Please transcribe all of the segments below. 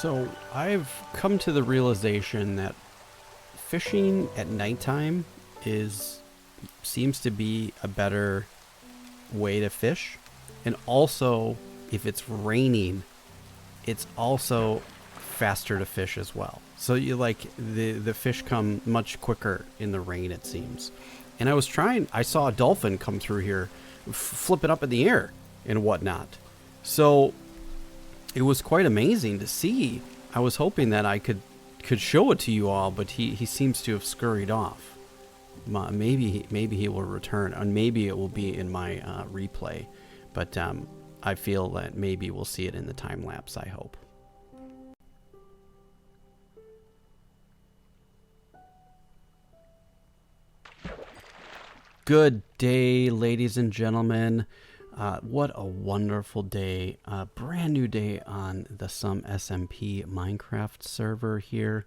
So I've come to the realization that fishing at nighttime seems to be a better way to fish. And also, if it's raining, it's also faster to fish as well. So you the fish come much quicker in the rain, it seems. And I saw a dolphin come through here, flip it up in the air and whatnot. So it was quite amazing to see. I was hoping that I could show it to you all, but he seems to have scurried off. Maybe he will return, and maybe it will be in my replay. But I feel that maybe we'll see it in the time lapse. I hope. Good day, ladies and gentlemen. What a wonderful day. Brand new day on the Some SMP Minecraft server here.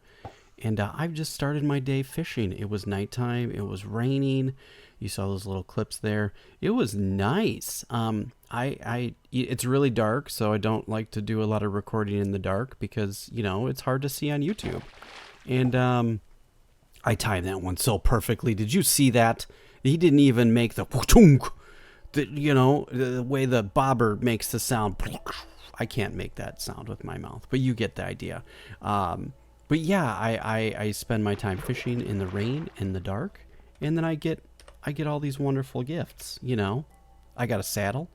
And I've just started my day fishing. It was nighttime. It was raining. You saw those little clips there. It was nice. It's really dark, so I don't like to do a lot of recording in the dark because, you know, it's hard to see on YouTube. And I timed that one so perfectly. Did you see that? He didn't even make the way the bobber makes the sound. I can't make that sound with my mouth, but you get the idea. But yeah, I spend my time fishing in the rain, in the dark, and then I get all these wonderful gifts. You know, I got a saddle,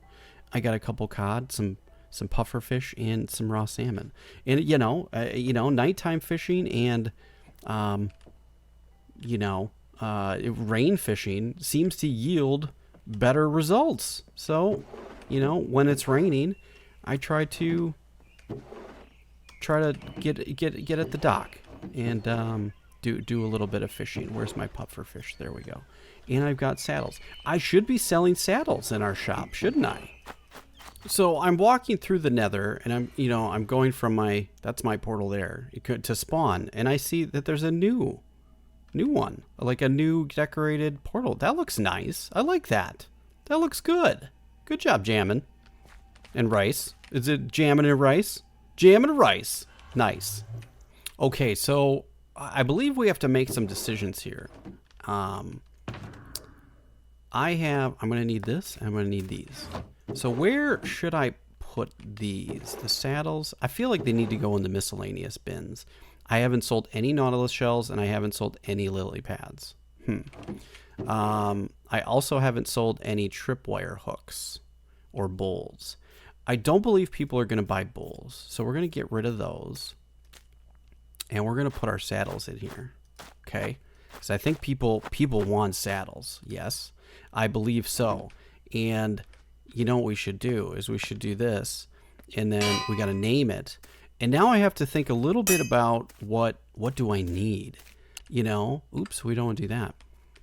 I got a couple cod, some puffer fish, and some raw salmon. And nighttime fishing and rain fishing seems to yield better results. So, when it's raining, I try to get at the dock and do a little bit of fishing. Where's my puffer fish? There we go. And I've got saddles. I should be selling saddles in our shop, shouldn't I? So I'm walking through the Nether, and I'm going from that's my portal there to spawn, and I see that there's a new one, like a new decorated portal. That looks nice. I like that. That looks good. Good job, Jammin'. And rice. Is it Jammin' and rice? Jammin' and rice. Nice. Okay, so I believe we have to make some decisions here. I'm going to need this. I'm going to need these. So where should I put these? The saddles? I feel like they need to go in the miscellaneous bins. I haven't sold any Nautilus shells, and I haven't sold any lily pads. I also haven't sold any tripwire hooks or bowls. I don't believe people are going to buy bowls, so we're going to get rid of those, and we're going to put our saddles in here, okay? Because I think people want saddles. Yes, I believe so. And you know what we should do is we should do this, and then we got to name it. And now I have to think a little bit about what do I need? Oops, we don't want to do that.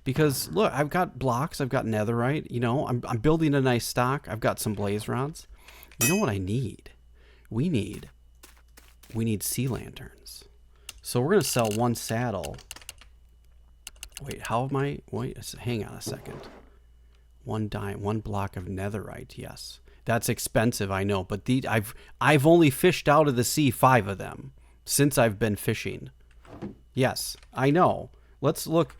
Because look, I've got blocks, I've got netherite, I'm building a nice stock. I've got some blaze rods. You know what I need? We need sea lanterns. So we're going to sell one saddle. Wait, hang on a second. One block of netherite, yes. That's expensive, I know, but I've only fished out of the sea 5 of them since I've been fishing. Yes, I know. Let's look.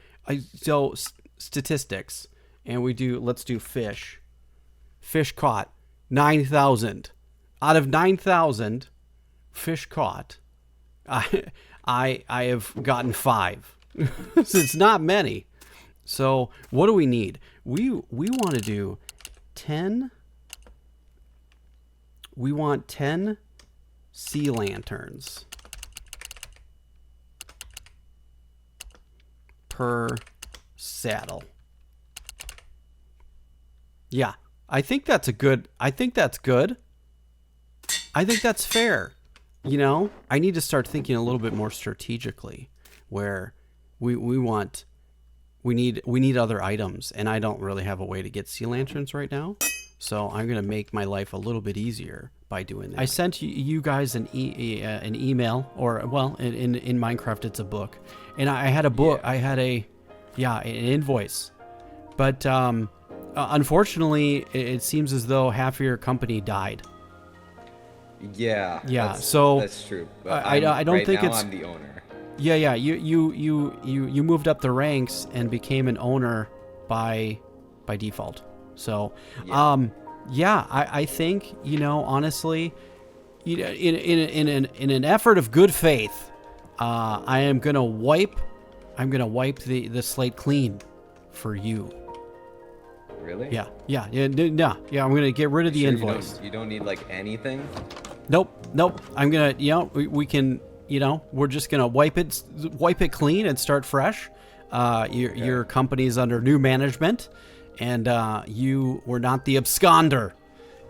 So statistics, and let's do fish. Fish caught 9,000. Out of 9,000 fish caught, I have gotten 5. So it's not many. So what do we need? We want to do 10. We want 10 sea lanterns per saddle. Yeah, I think that's good. I think that's fair. I need to start thinking a little bit more strategically, where we need other items, and I don't really have a way to get sea lanterns right now. So I'm going to make my life a little bit easier by doing that. I sent you guys an email, or well, in Minecraft it's a book, and I had a book. Yeah. I had an invoice, but unfortunately, it seems as though half of your company died. Yeah. Yeah. That's true. But I don't right think now it's. I'm the owner. Yeah. You moved up the ranks and became an owner by default. So, Yeah. yeah, I think, honestly, in an effort of good faith, I'm gonna wipe the slate clean for you. Really? Yeah. I'm gonna get rid of the Sure invoice. you don't need like anything? Nope. I'm gonna, we can, we're just gonna wipe it clean and start fresh. Your company's under new management, and you were not the absconder,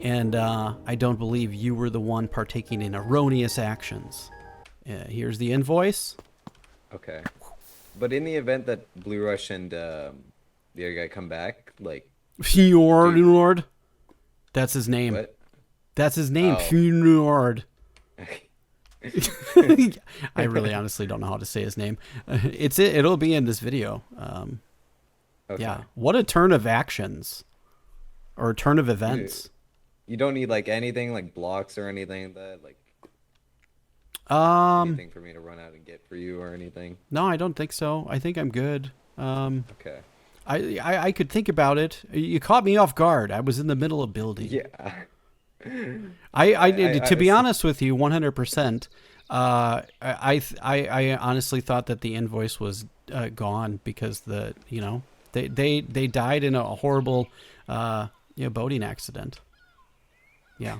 and I don't believe you were the one partaking in erroneous actions. Here's the invoice. Okay. But in the event that Blue Rush and the other guy come back, like Fjord. That's his name. what? That's his name. Oh. Fjord. I really honestly don't know how to say his name. It'll be in this video. Okay. Yeah. What a turn of actions. Or a turn of events. You don't need like anything like blocks or anything that like anything for me to run out and get for you or anything. No, I don't think so. I think I'm good. Okay. I could think about it. You caught me off guard. I was in the middle of building. Yeah. To be honest with you, 100%. I honestly thought that the invoice was gone because they died in a horrible boating accident. Yeah.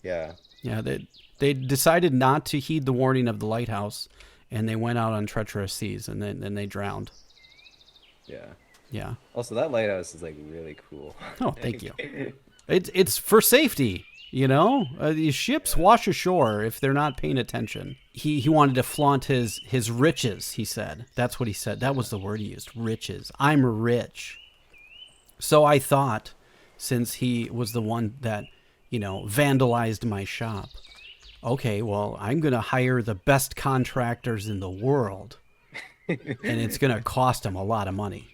Yeah. Yeah. They decided not to heed the warning of the lighthouse, and they went out on treacherous seas, and then they drowned. Yeah. Yeah. Also, that lighthouse is like really cool. Oh, thank you. It's for safety, These ships wash ashore if they're not paying attention. He wanted to flaunt his riches, he said. That's what he said. That was the word he used, riches. I'm rich. So I thought, since he was the one that, vandalized my shop, okay, well, I'm going to hire the best contractors in the world, and it's going to cost him a lot of money.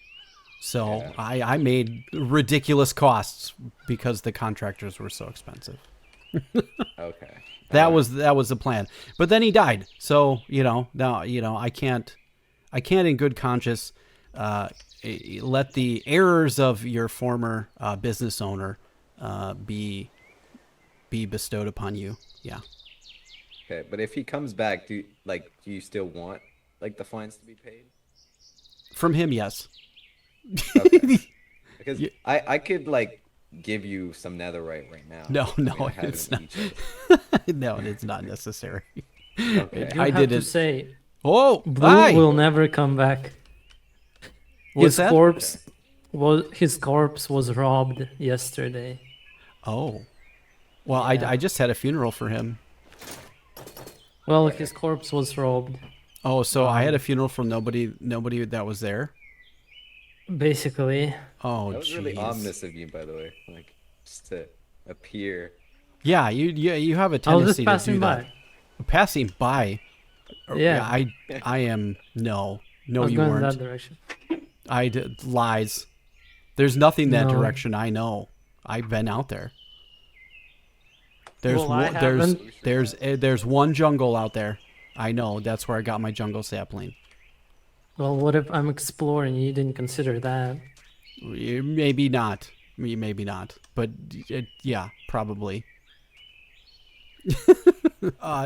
So yeah. I made ridiculous costs because the contractors were so expensive. Okay. That was the plan. But then he died. So, now, I can't in good conscience let the errors of your former business owner be bestowed upon you. Yeah. Okay, but if he comes back, do you still want like the fines to be paid? From him, yes. Okay. Because I could like give you some netherite right now. No, it's not. No, it's not necessary. Okay. You have to say, oh, Blue will never come back. What's that? His corpse was robbed yesterday. Oh, well, yeah. I just had a funeral for him. Well, his corpse was robbed. Oh, so I had a funeral from nobody that was there. Basically. Oh, that was really ominous of you, by the way. Like, just to appear. Yeah, you have a tendency to do that. Passing by. Yeah. I am no, you going weren't. In that direction. I did lies. There's nothing that direction. I know. I've been out there. There's there's one jungle out there. I know. That's where I got my jungle sapling. Well, what if I'm exploring? You didn't consider that. Maybe not. But yeah, probably.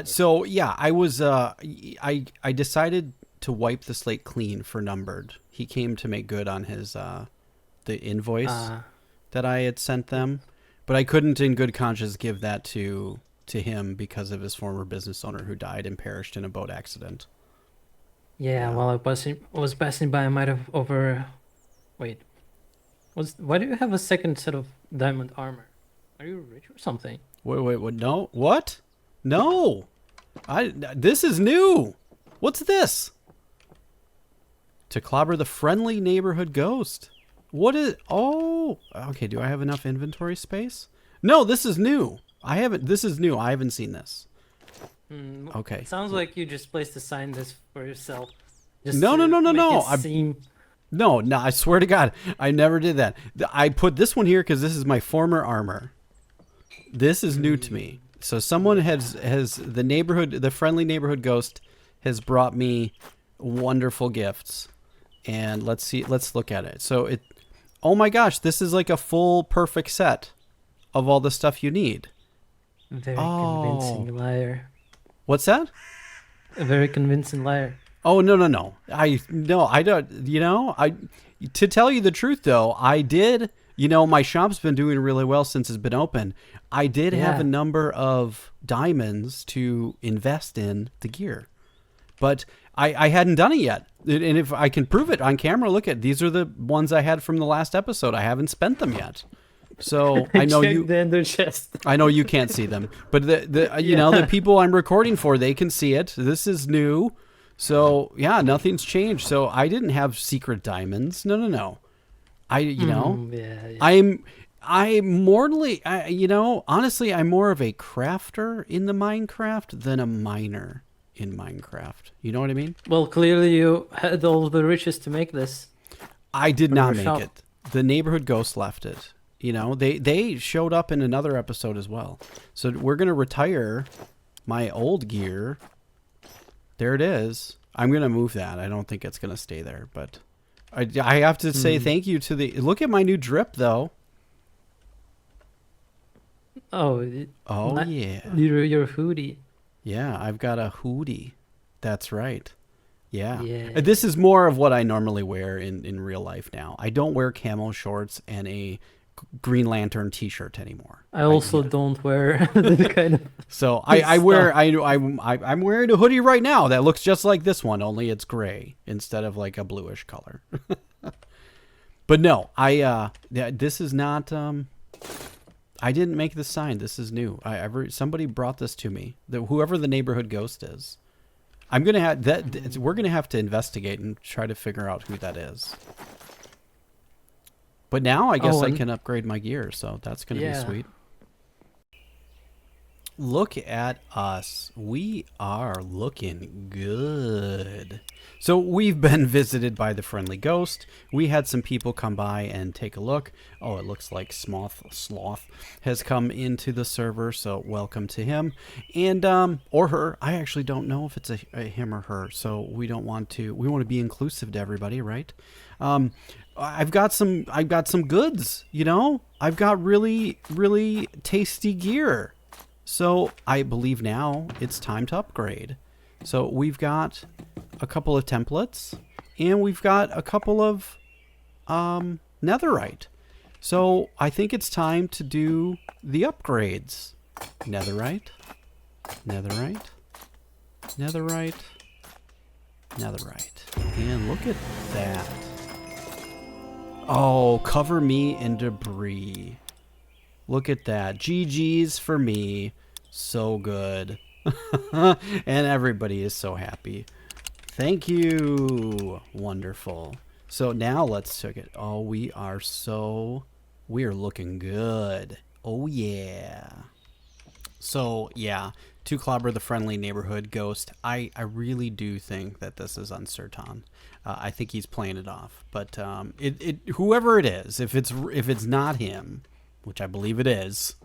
So yeah, I was. I decided to wipe the slate clean for Numbered. He came to make good on his the invoice that I had sent them, but I couldn't, in good conscience, give that to him because of his former business owner who died and perished in a boat accident. Yeah, while I was passing by, I might have Wait. Why do you have a second set of diamond armor? Are you rich or something? Wait, no. What? No. This is new. What's this? To clobber the friendly neighborhood ghost. What is... Oh. Okay, do I have enough inventory space? No, this is new. This is new. I haven't seen this. Okay. Sounds like you just placed a sign this for yourself. No. No, I swear to God, I never did that. I put this one here because this is my former armor. This is new to me. So someone has the friendly neighborhood ghost has brought me wonderful gifts. And let's look at it. So oh my gosh, this is like a full perfect set of all the stuff you need. Very convincing liar. What's that? A very convincing liar. Oh, no. I don't, to tell you the truth though, I did, my shop's been doing really well since it's been open. I did have a number of diamonds to invest in the gear, but I hadn't done it yet. And if I can prove it on camera, look at, these are the ones I had from the last episode. I haven't spent them yet. So I know the ender chest. I know you can't see them, but the people I'm recording for, they can see it. This is new. So yeah, nothing's changed. So I didn't have secret diamonds. No. I'm honestly, I'm more of a crafter in the Minecraft than a miner in Minecraft. You know what I mean? Well, clearly you had all the riches to make this. I did not make it. The neighborhood ghost left it. They showed up in another episode as well. So we're going to retire my old gear. There it is. I'm going to move that. I don't think it's going to stay there, but I have to say thank you to look at my new drip though. Oh yeah. Your hoodie. Yeah, I've got a hoodie. That's right. Yeah. Yeah. This is more of what I normally wear in real life now. I don't wear camo shorts and a Green Lantern t-shirt anymore. I also don't wear the kind of. So I'm wearing a hoodie right now that looks just like this one, only it's gray instead of like a bluish color. But no, this is not. I didn't make this sign. This is new. Somebody brought this to me. Whoever the neighborhood ghost is, I'm gonna have that. We're gonna have to investigate and try to figure out who that is. But now I guess I can upgrade my gear, so that's going to be sweet. Look at us. We are looking good. So we've been visited by the friendly ghost. We had some people come by and take a look. Oh, it looks like Sloth has come into the server, so welcome to him. And, or her. I actually don't know if it's a him or her, so we want to be inclusive to everybody, right? I've got some goods, I've got really, really tasty gear. So I believe now it's time to upgrade. So we've got a couple of templates and we've got a couple of netherite. So I think it's time to do the upgrades. Netherite, netherite, netherite, netherite. And look at that. Oh, cover me in debris. Look at that. GG's for me. So good. And everybody is so happy. Thank you. Wonderful. So now let's check it. Oh, we are looking good. Oh, yeah. So, yeah. To clobber the friendly neighborhood ghost, I really do think that this is uncertain. I think he's playing it off, but whoever it is, if it's not him, which I believe it is,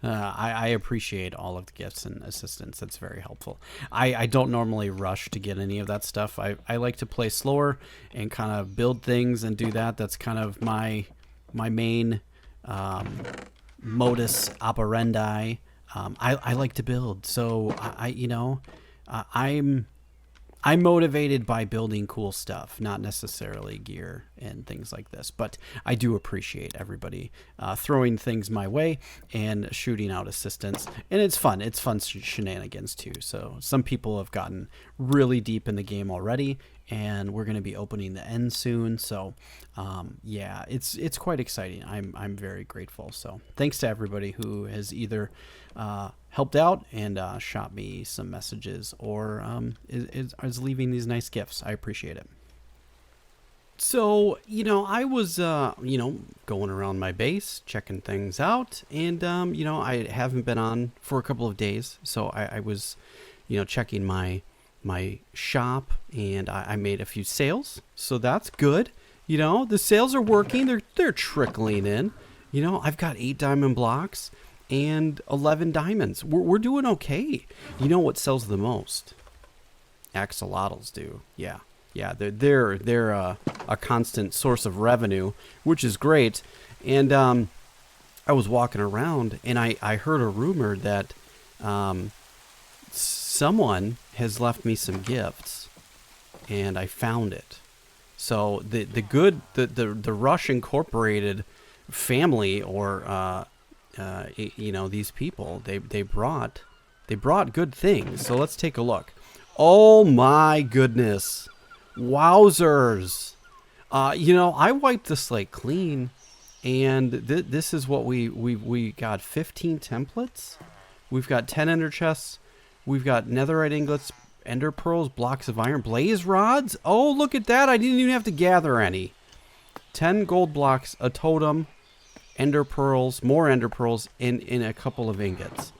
I appreciate all of the gifts and assistance. That's very helpful. I don't normally rush to get any of that stuff. I like to play slower and kind of build things and do that. That's kind of my main modus operandi. I like to build, so I'm motivated by building cool stuff, not necessarily gear and things like this. But I do appreciate everybody throwing things my way and shooting out assistance. And it's fun. It's fun shenanigans too. So some people have gotten really deep in the game already, and we're going to be opening the end soon. So yeah, it's quite exciting. I'm very grateful. So thanks to everybody who has either helped out and shot me some messages or is leaving these nice gifts. I appreciate it. So, I was, going around my base, checking things out, and, I haven't been on for a couple of days, so I was, checking my shop, and I made a few sales, so that's good. The sales are working. They're trickling in. I've got 8 diamond blocks. and 11 diamonds. We're doing okay. You know what sells the most? Axolotls do. Yeah. Yeah, they're a constant source of revenue, which is great. And I was walking around, and I heard a rumor that someone has left me some gifts, and I found it. So the Rush Incorporated family, or these people, they brought good things. So let's take a look. Oh my goodness. Wowzers. I wiped the slate clean, and this is what we got. 15 templates. We've got 10 ender chests. We've got netherite ingots, ender pearls, blocks of iron, blaze rods. Oh, look at that. I didn't even have to gather any. 10 gold blocks, a totem, ender pearls, more ender pearls, and a couple of ingots.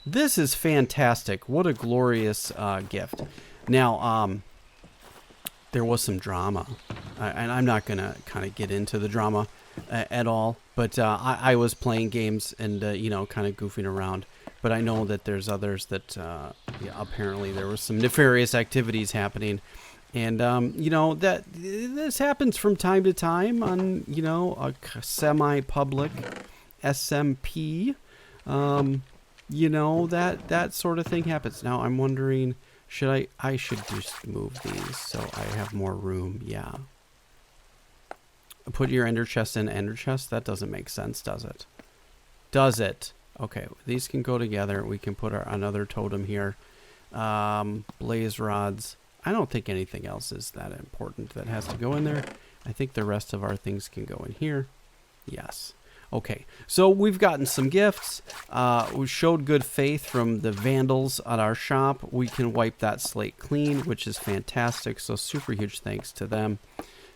This is fantastic. What a glorious gift. Now, there was some drama, and I'm not going to kind of get into the drama at all, but I was playing games and, kind of goofing around. But I know that there's others that, apparently there was some nefarious activities happening. And, that this happens from time to time on, a semi-public SMP. That sort of thing happens. Now, I'm wondering, I should just move these so I have more room. Yeah. Put your ender chest in ender chest? That doesn't make sense, does it? Does it? Okay, these can go together. We can put another totem here. Blaze rods. I don't think anything else is that important that has to go in there. I think the rest of our things can go in here. Yes. Okay, so we've gotten some gifts. We showed good faith from the vandals at our shop. We can wipe that slate clean, which is fantastic. So super huge thanks to them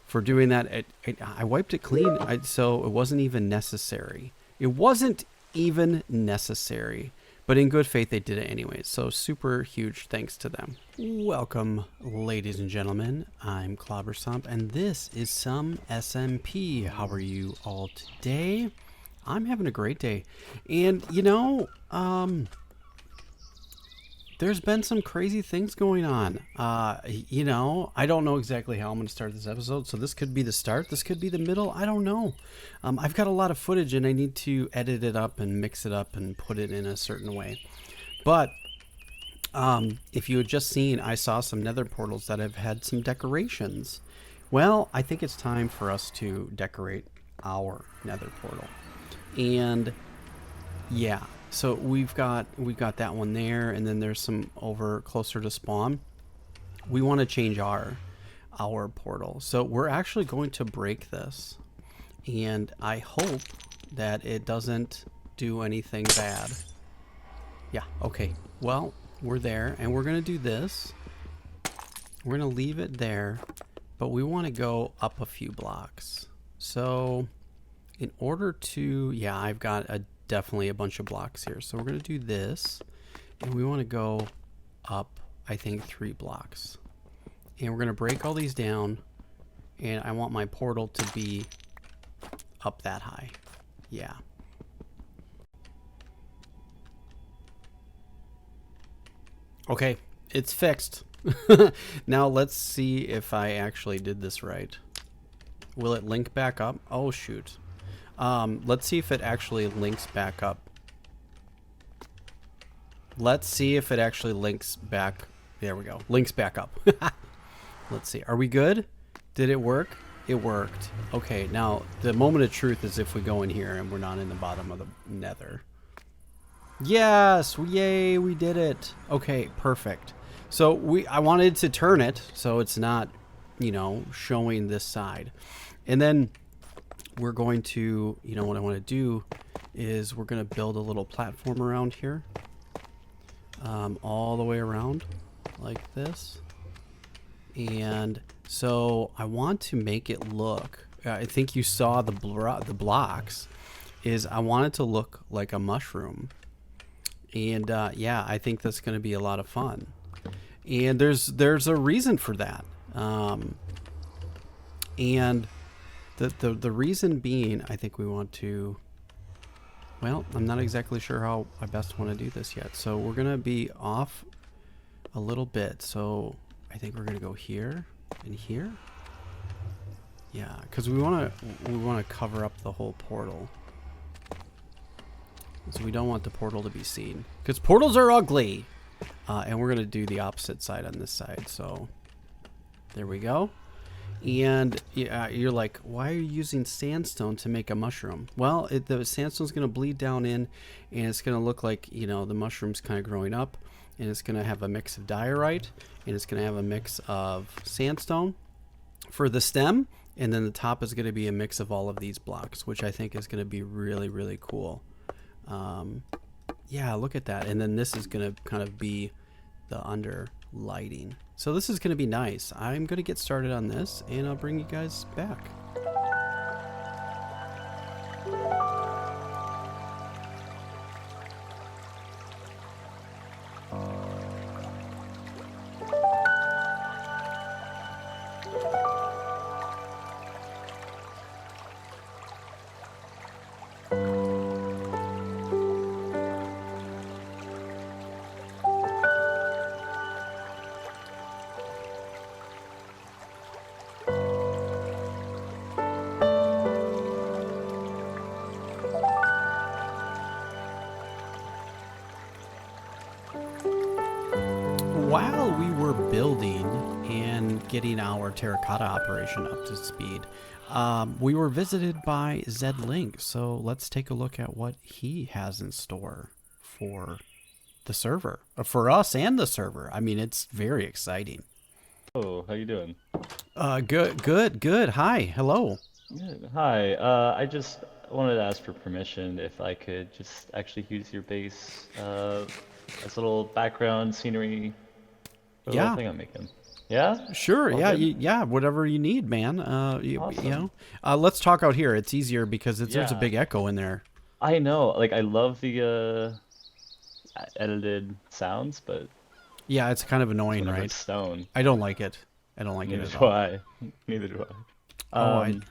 for doing that. I wiped it clean, so it wasn't even necessary. It wasn't even necessary, but in good faith they did it anyways. So super huge thanks to them. Welcome, ladies and gentlemen. I'm Clobberstomp, and this is Some SMP. How are you all today? I'm having a great day. And there's been some crazy things going on. I don't know exactly how I'm going to start this episode. So this could be the start. This could be the middle. I don't know. I've got a lot of footage, and I need to edit it up and mix it up and put it in a certain way. But if you had just seen, I saw some nether portals that have had some decorations. Well, I think it's time for us to decorate our nether portal. And yeah. So we've got that one there, and then there's some over closer to spawn. We want to change our portal. So we're actually going to break this, and I hope that it doesn't do anything bad. Yeah, okay. Well, we're there, and we're going to do this. We're going to leave it there, but we want to go up a few blocks. So in order to, I've got definitely a bunch of blocks here. So we're going to do this, and we want to go up, I think, 3 blocks. And we're going to break all these down, and I want my portal to be up that high. Yeah. Okay, it's fixed. Now let's see if I actually did this right. Will it link back up? Oh, shoot. Let's see if it actually links back up. Let's see if it actually links back. There we go. Links back up. Let's see. Are we good? Did it work? It worked. Okay, now the moment of truth is if we go in here and we're not in the bottom of the nether. Yes! Yay, we did it. Okay, perfect. So I wanted to turn it so it's not, showing this side. And then we're going to, what I want to do is we're going to build a little platform around here. All the way around like this. And so I want to make it look, I think you saw the blocks, is I want it to look like a mushroom. And I think that's going to be a lot of fun. And there's a reason for that. And the reason being, I think we want to Well, I'm not exactly sure how I best want to do this yet. So we're going to be off a little bit. So I think we're going to go here and here. Yeah, because we want to cover up the whole portal. So we don't want the portal to be seen. Because portals are ugly! And we're going to do the opposite side on this side. So there we go. And you're like, why are you using sandstone to make a mushroom? Well, the sandstone's going to bleed down in, and it's going to look like, you know, the mushroom's kind of growing up. And it's going to have a mix of diorite, and it's going to have a mix of sandstone for the stem. And then the top is going to be a mix of all of these blocks, which I think is going to be really, really cool. Yeah, look at that. And then this is going to kind of be the under lighting. So this is going to be nice. I'm going to get started on this, and I'll bring you guys back. While we were building and getting our terracotta operation up to speed, we were visited by Zed Link. So let's take a look at what he has in store for the server, for us and the server. I mean, it's very exciting. Oh, how you doing? Good. Hi, hello. Good. Hi. I just wanted to ask for permission if I could just actually use your base as a little background scenery for the Yeah. little thing I'm making. Yeah? Sure. All Yeah. good? Yeah. Whatever you need, man. You Awesome. know, let's talk out here. It's easier because there's a Yeah. big echo in there. I know. Like, I love the edited sounds, but Yeah, it's kind of annoying, whenever right? it's stone, I don't like it. I don't like neither it at do all. I. Neither do I. Oh, Um,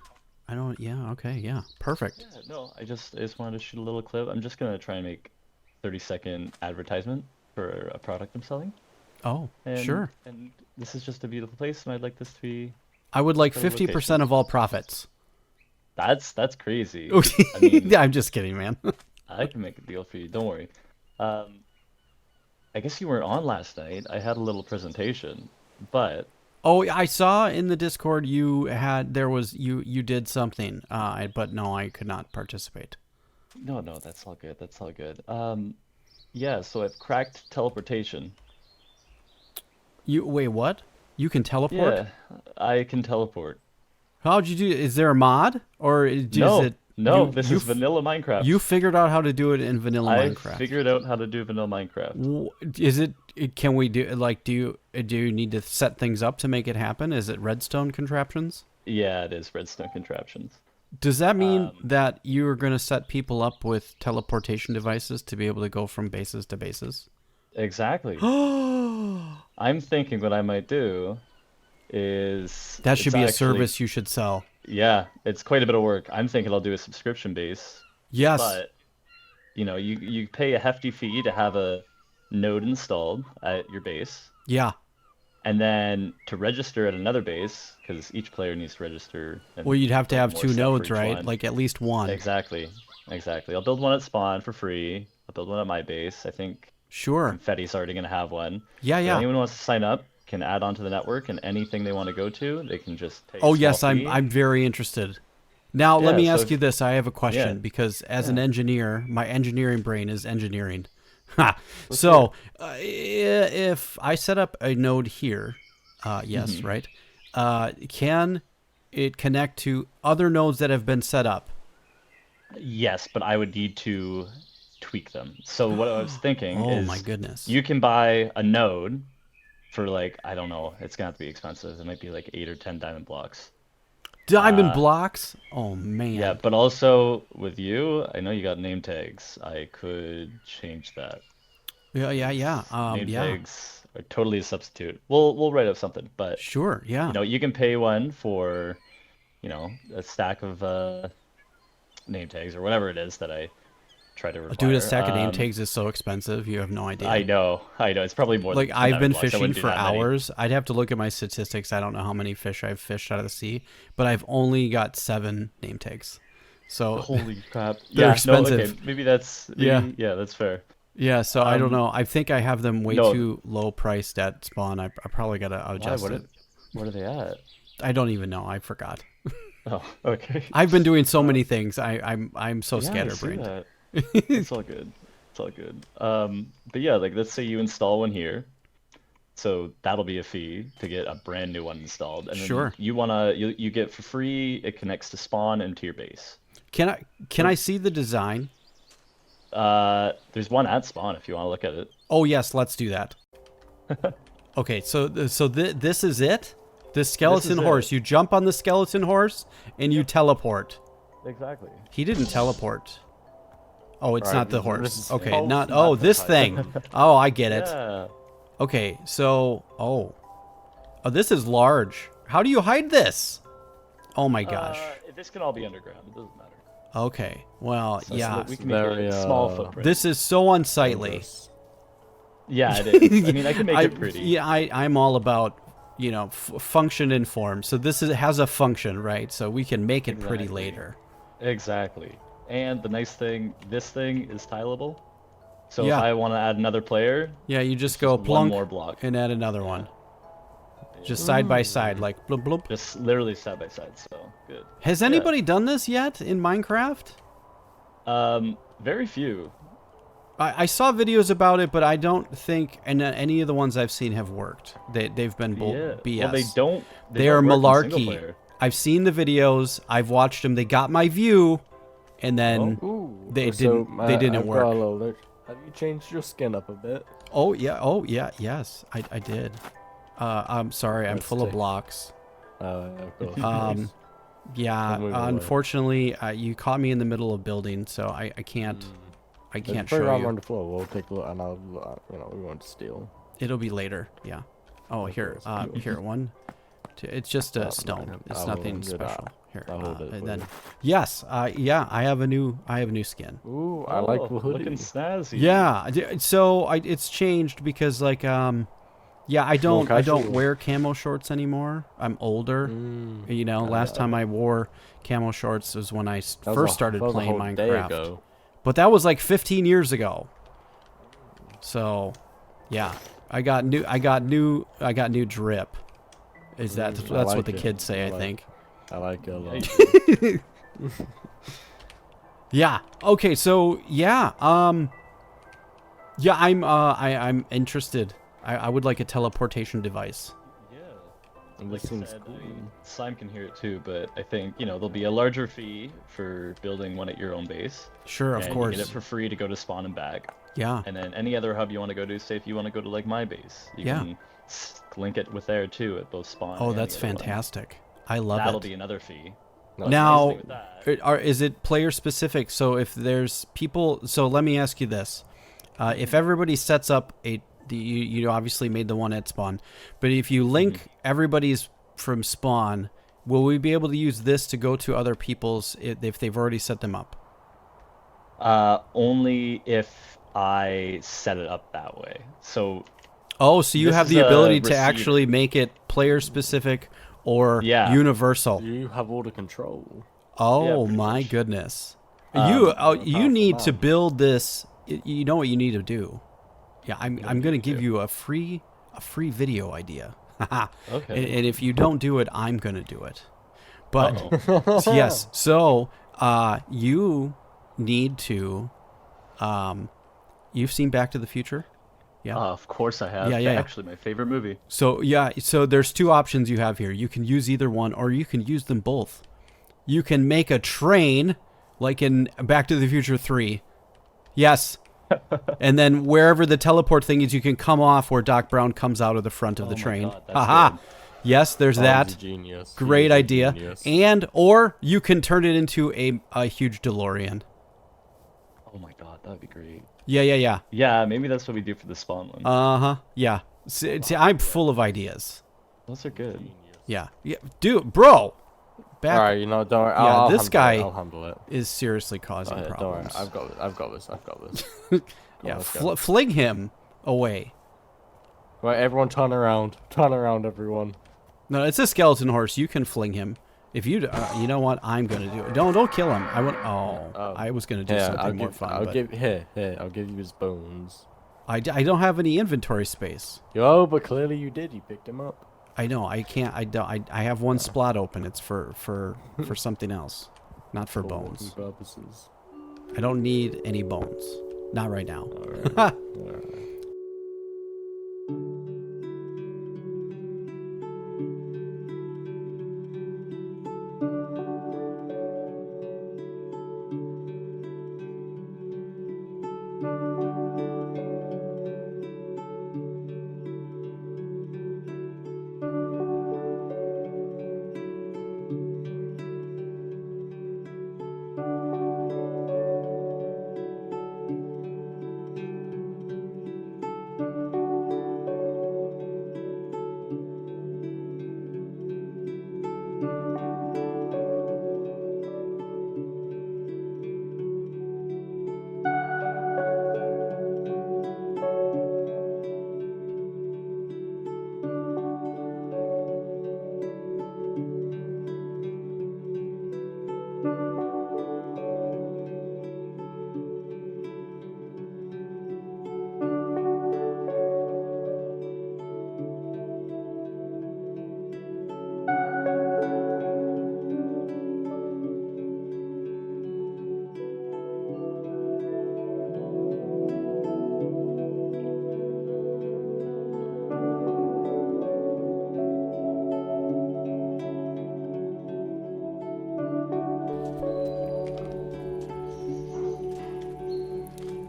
I don't. Yeah. Okay. Yeah. Perfect. yeah, no, I just wanted to shoot a little clip. I'm just gonna try and make 30-second advertisement for a product I'm selling. Oh, And, sure. And this is just a beautiful place, and I'd like this to be. I would like for 50% of all profits. That's crazy. I mean, Yeah, I'm just kidding, man. I can make a deal for you. Don't worry. I guess you weren't on last night. I had a little presentation, but Oh, I saw in the Discord you did something, but no, I could not participate. no, that's all good. That's all good. Yeah. So I've cracked teleportation. You wait, what? You can teleport? Yeah, I can teleport. How'd you do it? Is there a mod or No, it? no, you, this you is vanilla Minecraft. You figured out how to do it in vanilla I Minecraft. figured out how to do vanilla Minecraft. Is it? Can we do like? Do you need to set things up to make it happen? Is it redstone contraptions? Yeah, it is redstone contraptions. Does that mean that you're going to set people up with teleportation devices to be able to go from bases to bases? Exactly. Oh, I'm thinking what I might do is that should it's be a actually- service you should sell. Yeah, it's quite a bit of work. I'm thinking I'll do a subscription base, Yes. but you pay a hefty fee to have a node installed at your base, Yeah. and then to register at another base, because each player needs to register. And Well, you'd have to like, have more two stuff for nodes, each right? one. Like at least one. Exactly. I'll build one at spawn for free. I'll build one at my base. I think Sure. Confetti's already gonna have one. Yeah, If yeah. anyone wants to sign up can add on to the network, and anything they want to go to, they can just pay a Oh, small yes, fee. I'm very interested. Now, let Yeah, me so ask if- you this. I have a question Yeah. because as an Yeah. engineer, my engineering brain is engineering. Ha! So, if I set up a node here, yes, Mm-hmm. right? Can it connect to other nodes that have been set up? Yes, but I would need to tweak them. So what I was thinking Oh is my goodness. you can buy a node for like, I don't know, it's gonna have to be expensive. It might be like 8 or 10 diamond blocks. Diamond blocks? Oh man. Yeah, but also with you, I know you got name tags. I could change that. Yeah. Name Yeah. tags are totally a substitute. We'll write up something, but Sure. Yeah. you can pay one for, a stack of name tags or whatever it is that I try to require. Dude, a stack of name tags is so expensive. You have no idea. I know. It's probably more. Like than I've 9 been blocks. I fishing wouldn't do for that many. hours. I'd have to look at my statistics. I don't know how many fish I've fished out of the sea, but I've only got 7 name tags. So Holy crap! They're yeah, expensive. No, okay, maybe that's yeah, that's fair. yeah, so I don't know. I think I have them way no. too low priced at spawn. I probably gotta Why? adjust it. What are they at? I don't even know. I forgot. Oh, okay. I've been doing so many things. I'm so Yeah, I see scatterbrained. that. It's all good. It's all good. But yeah, like let's say you install one here, so that'll be a fee to get a brand new one installed, and then Sure. you get for free. It connects to spawn and to your base. Can I see the design? There's one at spawn if you want to look at it. Oh yes, let's do that. Okay, so this is it. The skeleton it. horse. You jump on the skeleton horse and you teleport. Exactly. He didn't teleport. Oh, it's Right, not the this horse. is- Okay, oh, not. not Oh, the this type. thing. Oh, I get it. Yeah. Okay, so oh, this is large. How do you hide this? Oh my gosh. This can all be underground. It doesn't matter. Okay. Well, So yeah. we can make Very, it a small uh, footprint. This is so unsightly. Yeah, it is. I mean, I can make it pretty. Yeah, I'm all about, function and form. So has a function, right? So we can make it pretty Exactly. later. Exactly. And the nice thing, this thing is tileable. So Yeah. if I want to add another player, Yeah, you just it's go one plunk more block. and add another one. Just side by side, like blump blump. Just literally side by side. So good. Has anybody done this yet in Minecraft? Very few. I saw videos about it, but I don't think any of the ones I've seen have worked. They've been BS. Well, they don't. They are don't work in single malarkey. player. I've seen the videos. I've watched them. They got my view, and then Ooh, They so, didn't- they didn't I've work. got a little alert. Have you changed your skin up a bit? oh yeah, yes, I did. I'm sorry, I'm Let's full of take- blocks. Of course. Yeah, Move away. unfortunately, you caught me in the middle of building, so I can't. I can't Put it show on you. the floor. We'll take a look, and I'll, we won't steal. It'll be later. Yeah. Oh, here. Here, one. Two. It's just a Oh, stone. man, It's I'll nothing hold it special. up. Here. I'll hold it And for then, you. yes. Yeah. I have a new skin. Ooh, I like the hoodie. Looking snazzy. Yeah. So it's changed because like yeah, I don't casual. wear camo shorts anymore. I'm older. Last time I wore camo shorts was when I That was first a- started that was a playing whole day Minecraft. ago. But that was like 15 years ago. So, yeah, I got new drip. Is that's I what like the it. kids say? I I like think. I like it a lot. Yeah. Okay. So yeah. Yeah. I'm interested. I would like a teleportation device. Yeah. And Like this I seems said, cool. Slime can hear it too, but I think there'll be a larger fee for building one at your own base. Sure. Of and course. You get it for free to go to spawn and back. Yeah. And then any other hub you want to go to, say if you want to go to like my base, you Yeah. can link it with there too at both spawn. Oh, and that's the other one. fantastic. I love That'll it. be another fee. Nice. Now, Nice thing with that- is it player specific? So if there's people, so let me ask you this: if everybody sets up you obviously made the one at spawn, but if you link everybody's from spawn, will we be able to use this to go to other people's if they've already set them up? Only if I set it up that way. So Oh, so you This have is the a ability to receiver. actually make it player specific or Yeah. universal. You have all the control. Oh pretty my much. goodness. Um, you powerful need to man. build this. You know what you need to do. Yeah, I'm going to give do? you a free video idea. Okay. And if you don't do it, I'm going to do it. But yes, so you need to you've seen Back to the Future? Yeah. Of course I have. Yeah, yeah, yeah. Actually, my favorite movie. So so there's two options you have here. You can use either one or you can use them both. You can make a train like in Back to the Future 3. Yes. And then wherever the teleport thing is, you can come off where Doc Brown comes out of the front of the my train. God, that's Haha. good. Yes, there's Oh, that. he's a genius. Great He's a idea. genius. Or you can turn it into a huge DeLorean. Oh my god, that'd be great. Yeah. Yeah, maybe that's what we do for the spawn one. Uh-huh. Yeah. See, I'm full of ideas. Those are good. Genius. Yeah. Dude, bro. Back Alright, you know, don't worry. Yeah, I'll this handle guy- it. I'll handle it. is seriously Go causing ahead, don't worry. problems. I've got this. I've got this. I've got this. Yeah, let's go. fling him away. Right, everyone turn around. Turn around, everyone. No, it's a skeleton horse. You can fling him. If you, you know what? I'm gonna do it. Don't kill him. I want. Oh, I was gonna do Here, something I'll more give, fun. I'll but give here. I'll give you his bones. I don't have any inventory space. Yo, but clearly you did. You picked him up. I know. I can't. I don't. I have one spot open. It's for something else, not for For bones. working purposes. I don't need any bones. Not right now. Alright. Alright.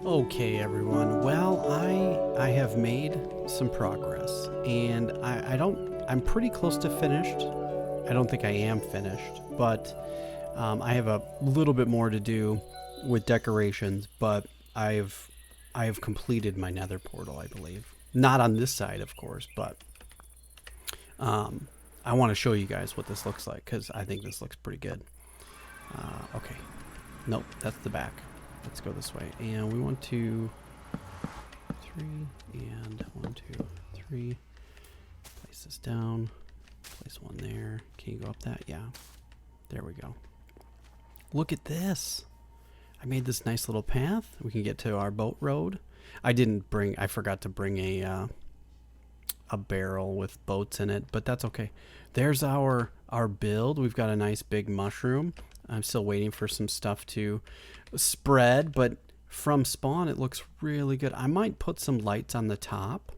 Okay, everyone. Well, I have made some progress, and I'm pretty close to finished. I don't think I am finished, but I have a little bit more to do with decorations. But I have completed my Nether portal, I believe. Not on this side, of course, but I want to show you guys what this looks like because I think this looks pretty good. Okay, nope, that's the back. Let's go this way. And we want 2, 3, and 1, 2, 3. Place this down. Place one there. Can you go up that? Yeah. There we go. Look at this. I made this nice little path. We can get to our boat road. I forgot to bring a barrel with boats in it, but that's okay. There's our build. We've got a nice big mushroom. I'm still waiting for some stuff to spread, but from spawn it looks really good. I might put some lights on the top,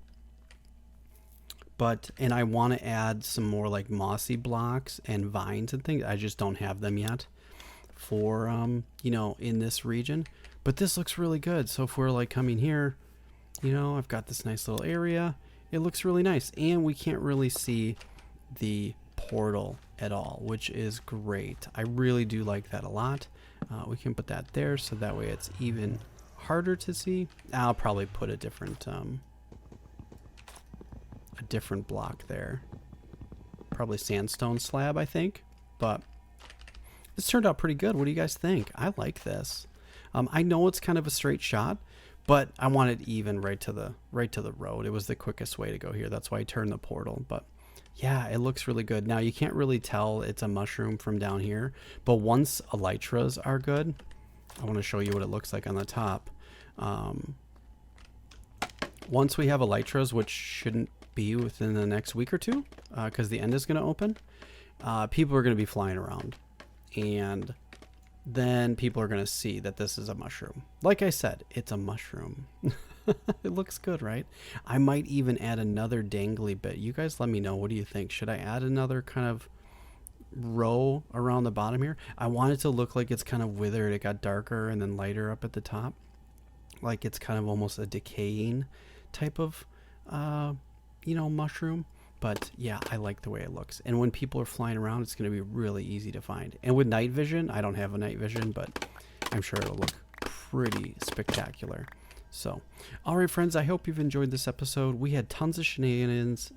and I want to add some more like mossy blocks and vines and things. I just don't have them yet for in this region, but this looks really good. So if we're like coming here, I've got this nice little area. It looks really nice, and we can't really see the portal at all, which is great. I really do like that a lot. We can put that there so that way it's even harder to see. I'll probably put a different block there, probably sandstone slab, I think. But this turned out pretty good. What do you guys think? I like this. I know it's kind of a straight shot, but I want it even right to the road. It was the quickest way to go here. That's why I turned the portal. But yeah, it looks really good. Now you can't really tell it's a mushroom from down here, but once elytras are good, I want to show you what it looks like on the top. Once we have elytras, which shouldn't be within the next week or two, because the end is going to open, people are going to be flying around, and then people are going to see that this is a mushroom. Like I said, it's a mushroom. It looks good, right? I might even add another dangly bit. You guys let me know. What do you think? Should I add another kind of row around the bottom here? I want it to look like it's kind of withered. It got darker and then lighter up at the top. Like it's kind of almost a decaying type of, mushroom. But yeah, I like the way it looks. And when people are flying around, it's going to be really easy to find. And with night vision, I don't have a night vision, but I'm sure it'll look pretty spectacular. So, all right, friends, I hope you've enjoyed this episode. We had tons of shenanigans,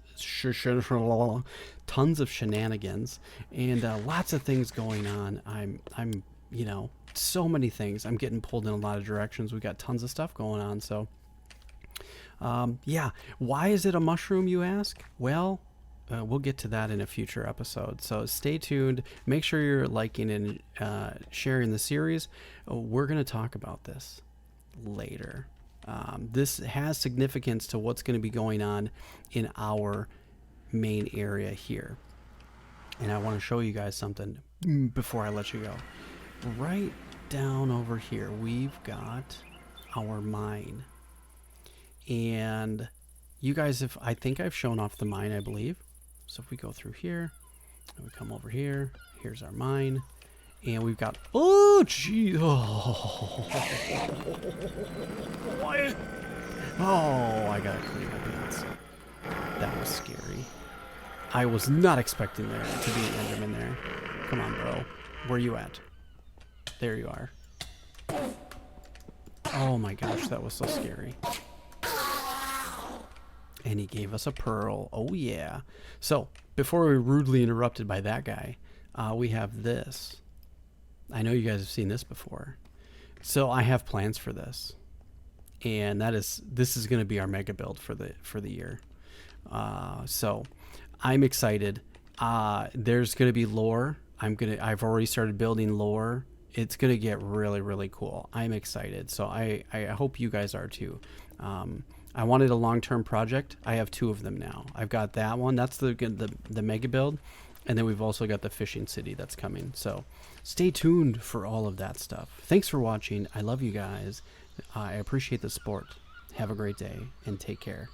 tons of shenanigans, and lots of things going on. I'm, you know, so many things. I'm getting pulled in a lot of directions. We got tons of stuff going on. So, yeah, why is it a mushroom, you ask? Well, we'll get to that in a future episode. So stay tuned. Make sure you're liking and sharing the series. We're going to talk about this later. This has significance to what's going to be going on in our main area here. And I want to show you guys something before I let you go. Right down over here, we've got our mine. And you guys have, I think I've shown off the mine, I believe. So if we go through here, and we come over here, here's our mine. And we've got, oh, gee, oh, what? Oh, I gotta clean my pants. That was scary. I was not expecting there to be an Enderman there. Come on, bro. Where you at? There you are. Oh my gosh, that was so scary. And he gave us a pearl. Oh yeah. So, before we were rudely interrupted by that guy, we have this. I know you guys have seen this before. So I have plans for this. And this is going to be our mega build for the year. So I'm excited. There's going to be lore. I've already started building lore. It's going to get really, really cool. I'm excited. So I hope you guys are too. I wanted a long-term project. I have 2 of them now. I've got that one. That's the mega build. And then we've also got the fishing city that's coming. So stay tuned for all of that stuff. Thanks for watching. I love you guys. I appreciate the support. Have a great day and take care.